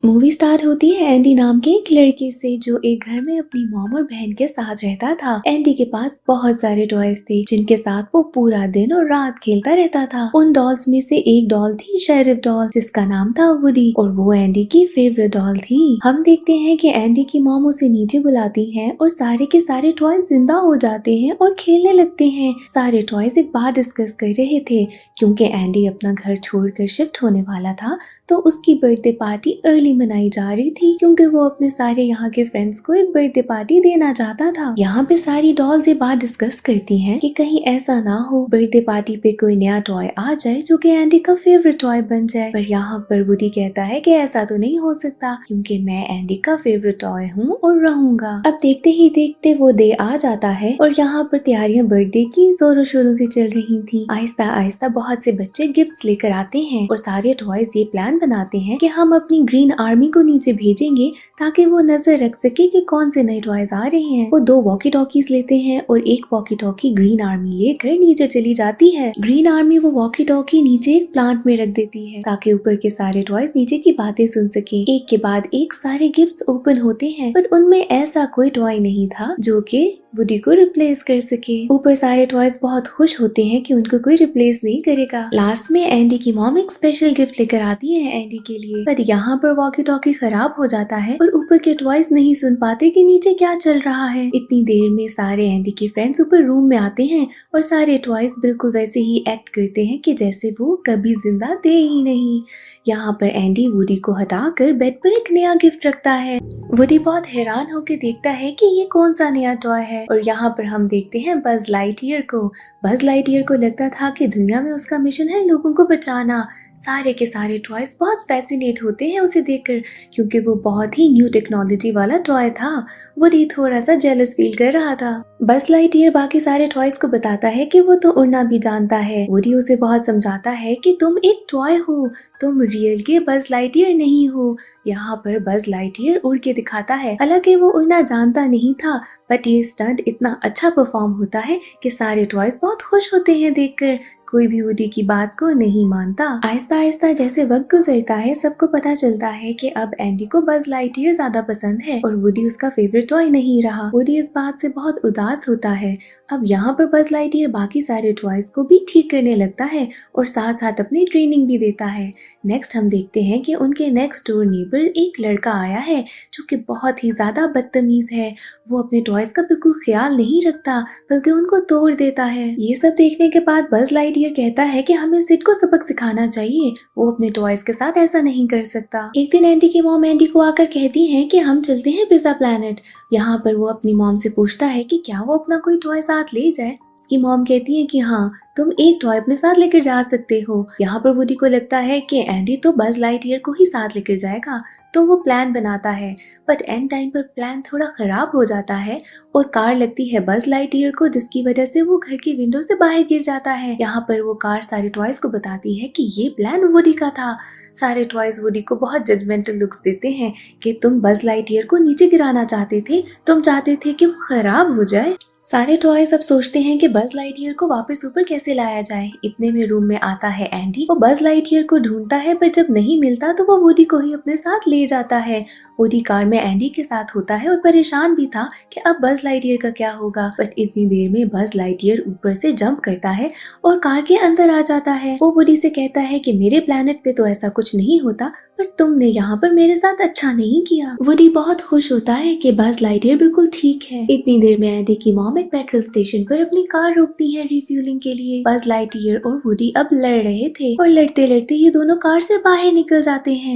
Movie start होती है Andy नाम के एक लड़के से जो एक घर में अपनी मॉम और बहन के साथ रहता था। एंडी के पास बहुत सारे टॉयज थे जिनके साथ वो पूरा दिन और रात खेलता रहता था। उन डॉल्स में से एक डॉल थी शेरिफ डॉल जिसका नाम था वुडी और वो एंडी की फेवरेट डॉल थी। हम देखते हैं कि एंडी की मॉम उसे नीचे बुलाती है और सारे के सारे टॉयज जिंदा हो जाते हैं और खेलने लगते हैं। सारे टॉयज एक बात डिस्कस कर रहे थे क्योंकि एंडी अपना घर छोड़कर शिफ्ट होने वाला था तो उसकी बर्थडे पार्टी अर्ली मनाई जा रही थी क्योंकि वो अपने सारे यहाँ के फ्रेंड्स को एक बर्थडे पार्टी देना चाहता था। यहाँ पे सारी डॉल्स ये बात डिस्कस करती हैं कि कहीं ऐसा ना हो बर्थडे पार्टी पे कोई नया टॉय आ जाए जो कि एंडी का फेवरेट टॉय बन जाए। पर यहाँ पर वुडी कहता है कि ऐसा तो नहीं हो सकता क्योंकि मैं एंडी का फेवरेट टॉय हूँ और रहूंगा। अब देखते ही देखते वो डे आ जाता है और यहाँ पर तैयारियां बर्थडे की जोरों शोरों से चल रही थी। आहिस्ता आहिस्ता बहुत से बच्चे गिफ्ट्स लेकर आते हैं और सारे टॉयज ये प्लान बनाते हैं कि हम अपनी ग्रीन आर्मी को नीचे भेजेंगे ताकि वो नजर रख सके कि कौन से नए टॉयज आ रहे हैं। वो 2 वॉकी टॉकीज लेते हैं और एक वॉकी टॉकी ग्रीन आर्मी लेकर नीचे चली जाती है। ग्रीन आर्मी वो वॉकी टॉकी नीचे एक प्लांट में रख देती है ताकि ऊपर के सारे टॉयज नीचे की बातें सुन सके। एक के बाद एक सारे गिफ्ट्स ओपन होते हैं पर उनमें ऐसा कोई टॉय नहीं था जो कि वुडी को रिप्लेस कर सके। ऊपर सारे टॉयज बहुत खुश होते हैं कि उनको कोई रिप्लेस नहीं करेगा। लास्ट में एंडी की मॉम एक स्पेशल गिफ्ट लेकर आती है एंडी के लिए पर यहाँ पर वॉकी टॉकी खराब हो जाता है और ऊपर के टॉयज नहीं सुन पाते कि नीचे क्या चल रहा है। इतनी देर में सारे एंडी के फ्रेंड्स ऊपर रूम में आते हैं और सारे टॉयज बिल्कुल वैसे ही एक्ट करते हैं कि जैसे वो कभी जिंदा थे ही नहीं। यहाँ पर एंडी वुडी को हटाकर बेड पर एक नया गिफ्ट रखता है। वुडी बहुत हैरान होकर देखता है कि ये कौन सा नया टॉय है और यहाँ पर हम देखते हैं बज लाइटईयर को। बज लाइटईयर को लगता था कि दुनिया में उसका मिशन है लोगों को बचाना। सारे के सारे टॉयज बहुत फैसिनेट होते हैं उसे देखकर क्योंकि वो बहुत ही न्यू टेक्नोलॉजी वाला टॉय था। वुडी थोड़ा सा जेलस फील कर रहा था। बज लाइटईयर बाकी सारे टॉयज को बताता है कि वो तो उड़ना भी जानता है। वुडी उसे बहुत समझाता है कि तुम एक टॉय हो, तुम रियल के बज लाइटईयर नहीं हो। यहाँ पर बज लाइटईयर उड़ के दिखाता है। हालांकि वो उड़ना जानता नहीं था बट ये स्टंट इतना अच्छा परफॉर्म होता है कि सारे टॉयज बहुत खुश होते हैं देखकर। कोई भी वुडी की बात को नहीं मानता। आहिस्ता आहिस्ता जैसे वक्त गुजरता है सबको पता चलता है कि अब एंडी को बज लाइटईयर ज्यादा पसंद है और वुडी उसका फेवरेट टॉय नहीं रहा। वुडी इस बात से बहुत उदास होता है। अब यहाँ पर बज लाइटईयर बाकी सारे टॉयज को भी ठीक करने लगता है और साथ साथ अपनी ट्रेनिंग भी देता है। नेक्स्ट हम देखते हैं कि उनके नेक्स्ट डोर नेबर एक लड़का आया है जो कि बहुत ही ज्यादा बदतमीज है। वो अपने टॉयज का बिल्कुल ख्याल नहीं रखता बल्कि उनको तोड़ देता है। ये सब देखने के बाद बज लाइटईयर कहता है कि हमें सिड को सबक सिखाना चाहिए, वो अपने टॉयज के साथ ऐसा नहीं कर सकता। एक दिन एंडी की मॉम एंडी को आकर कहती है कि हम चलते हैं पिज़्ज़ा प्लैनेट। यहाँ पर वो अपनी मॉम से पूछता है कि क्या वो अपना कोई टॉय साथ ले जाए। उसकी मॉम कहती है कि हाँ तुम एक टॉय अपने साथ लेकर जा सकते हो। यहाँ पर वुडी को लगता है कि एंडी तो बज लाइटईयर को ही साथ लेकर जाएगा तो वो प्लान बनाता है बट एंड टाइम पर प्लान थोड़ा खराब हो जाता है और कार लगती है बज लाइटईयर को जिसकी वजह से वो घर की विंडो से बाहर गिर जाता है। यहाँ पर वो कार सारे टॉयज को बताती है कि ये प्लान वुडी का था। सारे टॉयज वुडी को बहुत जजमेंटल लुक्स देते हैं कि तुम बज लाइटईयर को नीचे गिराना चाहते थे, तुम चाहते थे कि वो खराब हो जाए। सारे टॉयज अब सोचते हैं कि बज लाइटईयर को वापस ऊपर कैसे लाया जाए। इतने में रूम में आता है एंडी। वो बज लाइटईयर को ढूंढता है पर जब नहीं मिलता तो वो वुडी को ही अपने साथ ले जाता है। वुडी कार में एंडी के साथ होता है और परेशान भी था कि अब बज लाइटईयर का क्या होगा। बट इतनी देर में बज लाइटईयर ऊपर से जंप करता है और कार के अंदर आ जाता है। वो वुडी से कहता है कि मेरे प्लेनेट पे तो ऐसा कुछ नहीं होता पर तुमने यहाँ पर मेरे साथ अच्छा नहीं किया। वुडी बहुत खुश होता है कि बज लाइटईयर बिल्कुल ठीक है। इतनी देर में एंडी की मॉम एक पेट्रोल स्टेशन पर अपनी कार रोकती है रिफ्यूलिंग के लिए। बज लाइटईयर और वुडी अब लड़ रहे थे और लड़ते लड़ते ये दोनों कार से बाहर निकल जाते हैं।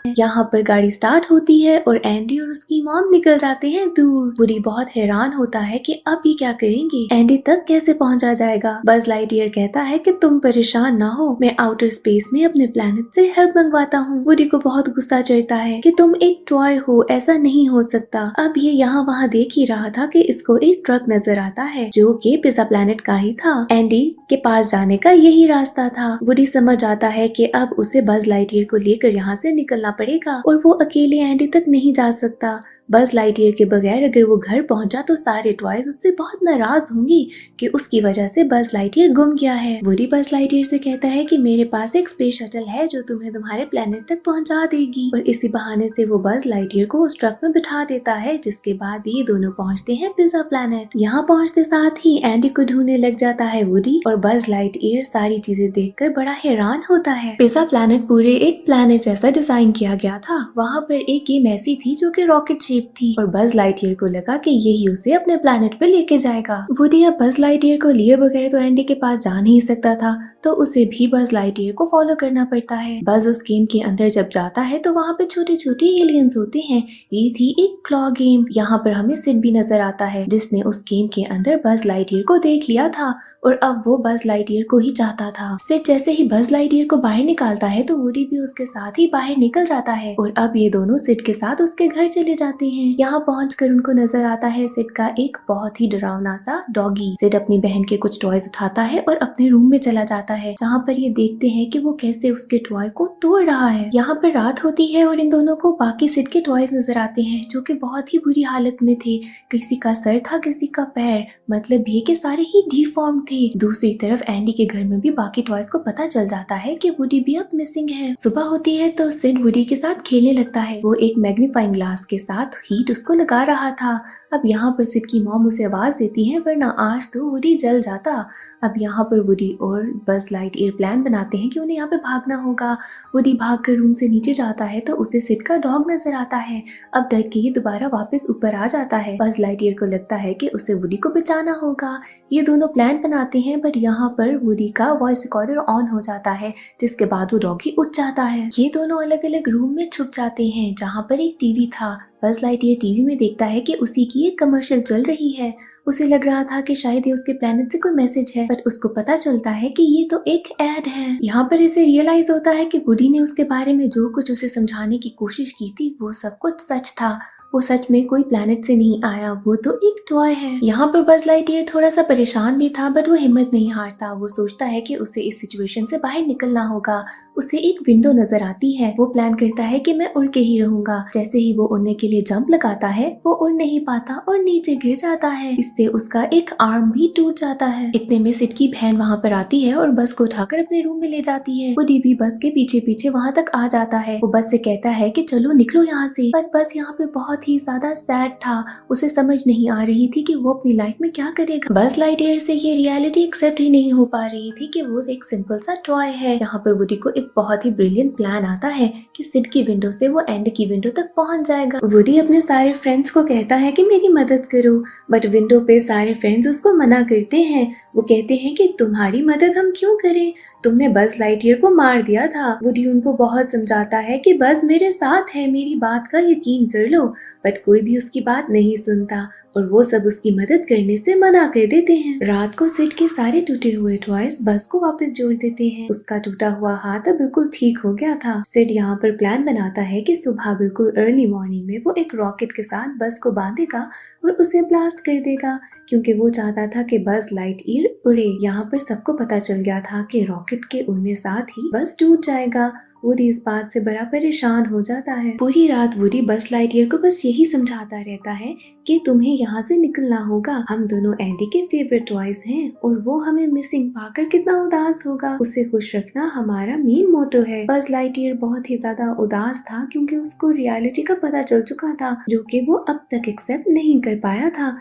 यहाँ पर गाड़ी स्टार्ट होती है और एंडी और उसकी मॉम निकल जाते हैं दूर। वुडी बहुत हैरान होता है कि अब ये क्या करेंगे, एंडी तक कैसे पहुंचा जाएगा। बज लाइटईयर कहता है कि तुम परेशान ना हो, मैं आउटर स्पेस में अपने प्लेनेट से हेल्प मंगवाता हूँ। वुडी को बहुत गुस्सा चढ़ता है कि तुम एक टॉय हो, ऐसा नहीं हो सकता। अब ये यहाँ वहाँ देख ही रहा था कि इसको एक ट्रक नजर आता है जो कि पिज़्ज़ा प्लेनेट का ही था। एंडी के पास जाने का यही रास्ता था। वुडी समझ आता है कि अब उसे बज लाइटईयर को लेकर यहाँ से निकलना पड़ेगा और वो अकेले एंडी तक नहीं जा सकता। बज लाइटईयर के बगैर अगर वो घर पहुंचा तो सारे टॉयज उससे बहुत नाराज होंगी कि उसकी वजह से बज लाइटईयर गुम गया है। वुडी बज लाइटईयर से कहता है कि मेरे पास एक स्पेस शटल है जो तुम्हें तुम्हारे प्लेनेट तक पहुंचा देगी, और इसी बहाने से वो बज लाइटईयर को उस ट्रक में बिठा देता है, जिसके बाद ये दोनों पहुंचते हैं पिज्जा प्लेनेट। यहाँ पहुंचते साथ ही एंडी को ढूंढने लग जाता है वुडी, और बज लाइटईयर सारी चीजें देखकर बड़ा हैरान होता है। पिज्जा प्लेनेट पूरे एक प्लेनेट जैसा डिजाइन किया गया था। वहाँ पर एक गेम ऐसी थी जो कि रॉकेट शेप थी, और बज लाइटईयर को लगा कि यही उसे अपने प्लेनेट पे लेके जाएगा। वुडी अब बज लाइटईयर को लिए बगैर तो एंडी के पास जा नहीं सकता था, तो उसे भी बज लाइटईयर को फॉलो करना पड़ता है। बज उस गेम के अंदर जब जाता है तो वहाँ पे छोटे छोटे एलियंस होते हैं। ये थी एक क्लॉ गेम। यहाँ पर हमें सिड भी नजर आता है, जिसने उस गेम के अंदर बज लाइटईयर को देख लिया था और अब वो बज लाइटईयर को ही चाहता था। सिड जैसे ही बज लाइटईयर को बाहर निकालता है तो वुडी भी उसके साथ ही बाहर निकल जाता है, और अब ये दोनों सिड के साथ उसके घर चले जाते हैं। यहाँ पहुंचकर उनको नजर आता है सिड का एक बहुत ही डरावना सा डॉगी। सिड अपनी बहन के कुछ टॉयज उठाता है और अपने रूम में चला जाता है, जहाँ पर ये देखते हैं कि वो कैसे उसके टॉय को तोड़ रहा है। यहाँ पर रात होती है और इन दोनों को बाकी सिड के टॉयज नजर आते हैं, जो कि बहुत ही बुरी हालत में थे। किसी का सर था, किसी का पैर, मतलब ये कि सारे ही डिफॉर्म थे। दूसरी तरफ एंडी के घर में भी बाकी टॉयज को पता चल जाता है कि वुडी भी अब मिसिंग है। सुबह होती है तो सिड वुडी के साथ खेलने लगता है। वो एक मैग्नीफाइंग ग्लास के साथ हीट उसको लगा रहा था। अब यहाँ पर सिड की मॉम उसे आवाज देती है, वरना आज तो वुडी जल जाता। अब यहाँ पर वुडी और बज लाइटईयर प्लान बनाते हैं कि उन्हें यहाँ पे भागना होगा। वुडी भागकर रूम से नीचे जाता है तो उसे सिड का डॉग नजर आता है। अब डर के ही दोबारा वापस ऊपर आ जाता है। बज लाइटईयर को लगता है कि उसे वुडी को बचाना होगा। ये दोनों प्लान बनाते हैं, बट यहाँ पर वुडी का वॉइस रिकॉर्डर ऑन हो जाता है, जिसके बाद वो डॉगी उठ जाता है। ये दोनों अलग अलग रूम में छुप जाते हैं, जहाँ पर एक टीवी था। बज लाइटईयर टीवी में देखता है कि उसी की एक कमर्शियल चल रही है। उसे लग रहा था कि शायद ये उसके प्लेनेट से कोई मैसेज है, बट उसको पता चलता है कि ये तो एक एड है। यहाँ पर इसे रियलाइज होता है कि वुडी ने उसके बारे में जो कुछ उसे समझाने की कोशिश की थी वो सब कुछ सच था। वो सच में कोई प्लेनेट से नहीं आया, वो तो एक टॉय है। यहाँ पर बज लाइटईयर थोड़ा सा परेशान भी था, बट वो हिम्मत नहीं हारता। वो सोचता है कि उसे इस सिचुएशन से बाहर निकलना होगा। उसे एक विंडो नजर आती है। वो प्लान करता है कि मैं उड़ के ही रहूंगा। जैसे ही वो उड़ने के लिए जंप लगाता है, वो उड़ नहीं पाता और नीचे गिर जाता है। इससे उसका एक आर्म भी टूट जाता है। इतने में सिड की बहन वहाँ पर आती है और बस को उठाकर अपने रूम में ले जाती है। वुडी भी बस के पीछे पीछे वहाँ तक आ जाता है। वो बस से कहता है कि चलो निकलो यहाँ से, पर बस यहाँ पे बहुत ही ज्यादा सैड था। उसे समझ नहीं आ रही थी कि वो अपनी लाइफ में क्या करेगा। बज लाइटईयर से ये रियलिटी एक्सेप्ट ही नहीं हो पा रही थी कि वो एक सिंपल सा टॉय है। यहाँ पर वुडी को एक बहुत ही ब्रिलियंट प्लान आता है कि सिड की विंडो से वो एंड की विंडो तक पहुंच जाएगा। वुडी अपने सारे फ्रेंड्स को कहता है कि मेरी मदद करो, बट विंडो पे सारे फ्रेंड्स उसको मना करते हैं। वो कहते हैं कि तुम्हारी मदद हम क्यों करें, तुमने बज लाइटईयर को मार दिया था। वुडी उनको बहुत समझाता है कि बज मेरे साथ है, मेरी बात का यकीन कर लो, बट कोई भी उसकी बात नहीं सुनता और वो सब उसकी मदद करने से मना कर देते हैं। रात को सिड के सारे टूटे हुए टॉयज बज को वापस जोड़ देते हैं। उसका टूटा हुआ हाथ अब बिल्कुल ठीक हो गया था। सिड यहाँ पर प्लान बनाता है कि सुबह बिल्कुल अर्ली मॉर्निंग में वो एक रॉकेट के साथ बज को बांधेगा और उसे ब्लास्ट कर देगा, क्योंकि वो चाहता था कि बज लाइटईयर उड़े। यहाँ पर सबको पता चल गया था कि रॉकेट के उड़ने साथ ही बज टूट जाएगा। वुडी इस बात से बड़ा परेशान हो जाता है। पूरी रात वुडी बज लाइटईयर को बस यही समझाता रहता है कि तुम्हें यहाँ से निकलना होगा। हम दोनों एंडी के फेवरेट टॉयज हैं और वो हमें मिसिंग पाकर कितना उदास होगा। उसे खुश रखना हमारा मेन मोटो है। बज लाइटईयर बहुत ही ज्यादा उदास था, क्योंकि उसको रियलिटी का पता चल चुका था, जो कि वो अब तक एक्सेप्ट नहीं कर पाया था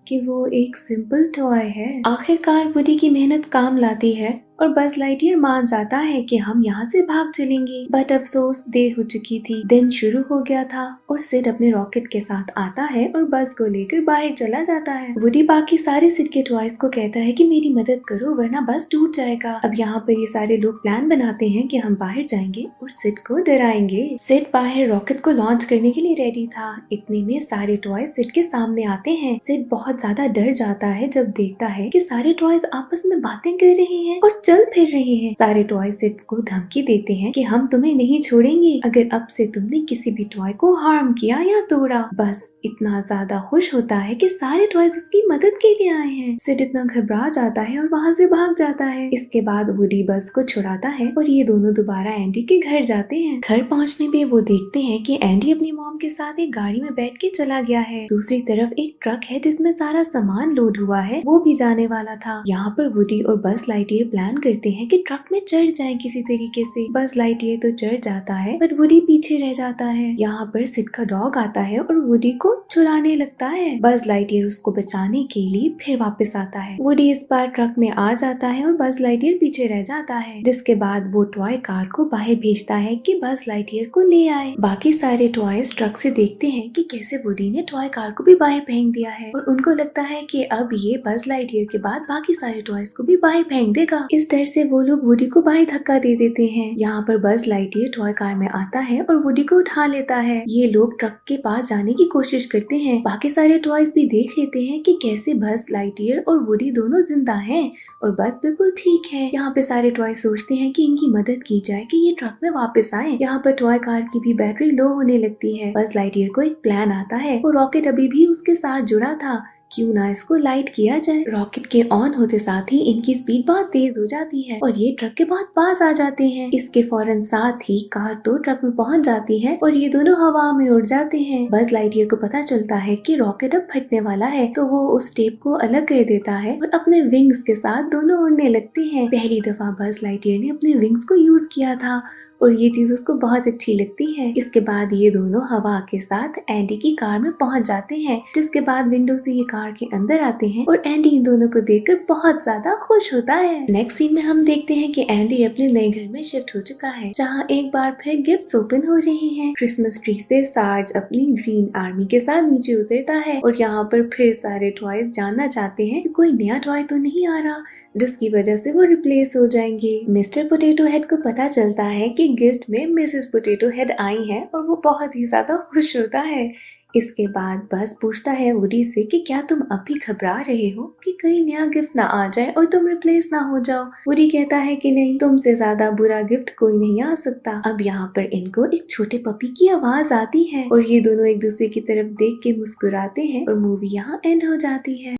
कि वो एक सिंपल टॉय है। आखिरकार वुडी की मेहनत काम लाती है और बज लाइटईयर मान जाता है कि हम यहाँ से भाग चलेंगे, बट अफसोस देर हो चुकी थी। दिन शुरू हो गया था और सिड अपने रॉकेट के साथ आता है और बज को लेकर बाहर चला जाता है। वुडी बाकी सारे सिड के टॉयज को कहता है कि मेरी मदद करो वरना बस टूट जाएगा। अब यहाँ पर ये सारे लोग प्लान बनाते हैं कि हम बाहर जाएंगे और सिड को डराएंगे। सिड बाहर रॉकेट को लॉन्च करने के लिए रेडी था। इतने में सारे टॉयज सिड के सामने आते हैं। सिड बहुत ज्यादा डर जाता है जब देखता है कि सारे टॉयज आपस में बातें कर रहे हैं और चल फिर रहे हैं। सारे टॉय सेट्स को धमकी देते हैं कि हम तुम्हें नहीं छोड़ेंगे अगर अब से तुमने किसी भी टॉय को हार्म किया या तोड़ा। बस इतना ज्यादा खुश होता है कि सारे टॉयज उसकी मदद के लिए आए हैं। सिड इतना घबरा जाता है और वहाँ से भाग जाता है। इसके बाद वुडी बस को छुड़ाता है और ये दोनों दोबारा एंडी के घर जाते हैं। घर पहुँचने पे वो देखते हैं कि एंडी अपनी मॉम के साथ एक गाड़ी में बैठ के चला गया है। दूसरी तरफ एक ट्रक है जिसमें सारा सामान लोड हुआ है, वो भी जाने वाला था। यहाँ पर वुडी और बस लाइटईयर प्लान करते हैं कि ट्रक में चढ़ जाएं किसी तरीके से। बस लाइटईयर तो चढ़ जाता है बट वुडी पीछे रह जाता है। यहाँ पर सिड का डॉग आता है और वुडी को छुड़ाने लगता है। बस लाइटईयर उसको बचाने के लिए फिर वापस आता है। वुडी इस बार ट्रक में आ जाता है और बस लाइटईयर पीछे रह जाता है, जिसके बाद वो टॉय कार को बाहर भेजता है कि बस लाइटईयर को ले आए। बाकी सारे टॉयज ट्रक से देखते हैं कि कैसे वुडी ने टॉय कार को भी बाहर फेंक दिया है और उनको लगता है कि अब ये बस लाइटईयर के बाद बाकी सारे टॉयज को भी बाहर फेंक देगा। इस डर से वो लोग वुडी को बाहर धक्का दे देते हैं। यहाँ पर बस लाइटईयर टॉय कार में आता है और वुडी को उठा लेता है। ये लोग ट्रक के पास जाने की कोशिश करते हैं। बाकी सारे टॉयज भी देख लेते हैं कि कैसे बस लाइटईयर और वुडी दोनों जिंदा हैं और बस बिल्कुल ठीक है। यहाँ पे सारे टॉय सोचते हैं कि इनकी मदद की जाए कि ये ट्रक में वापस आए। यहाँ पर टॉय कार की भी बैटरी लो होने लगती है। बस लाइटईयर को एक प्लान आता है और रॉकेट अभी भी उसके साथ जुड़ा था, क्यों ना इसको लाइट किया जाए। रॉकेट के ऑन होते साथ ही इनकी स्पीड बहुत तेज हो जाती है और ये ट्रक के बहुत पास आ जाते हैं। इसके फौरन साथ ही कार तो ट्रक में पहुंच जाती है और ये दोनों हवा में उड़ जाते हैं। बस लाइटईयर को पता चलता है कि रॉकेट अब फटने वाला है, तो वो उस टेप को अलग कर देता है और अपने विंग्स के साथ दोनों उड़ने लगते हैं। पहली दफा बस लाइटईयर ने अपने विंग्स को यूज किया था और ये चीज उसको बहुत अच्छी लगती है। इसके बाद ये दोनों हवा के साथ एंडी की कार में पहुंच जाते हैं, जिसके बाद विंडो से ये कार के अंदर आते हैं और एंडी इन दोनों को देखकर बहुत ज्यादा खुश होता है। नेक्स्ट सीन में हम देखते हैं कि एंडी अपने नए घर में शिफ्ट हो चुका है, जहाँ एक बार फिर गिफ्ट्स ओपन हो रहे हैं। क्रिसमस ट्री से सार्ज अपनी ग्रीन आर्मी के साथ नीचे उतरता है और यहाँ पर फिर सारे टॉयज जानना चाहते हैं कि कोई नया टॉय तो नहीं आ रहा जिसकी वजह से वो रिप्लेस हो जाएंगे। मिस्टर पोटैटो हेड को पता चलता है कि गिफ्ट में मिसेस पोटैटो हेड आई हैं और वो बहुत ही ज्यादा खुश होता है। इसके बाद बस पूछता है वुडी से कि क्या तुम अब भी घबरा रहे हो कि कहीं नया गिफ्ट ना आ जाए और तुम रिप्लेस ना हो जाओ। वुडी कहता है कि नहीं, तुमसे ज्यादा बुरा गिफ्ट कोई नहीं आ सकता। अब यहाँ पर इनको एक छोटे पपी की आवाज आती है और ये दोनों एक दूसरे की तरफ देख के मुस्कुराते हैं और मूवी यहाँ एंड हो जाती है।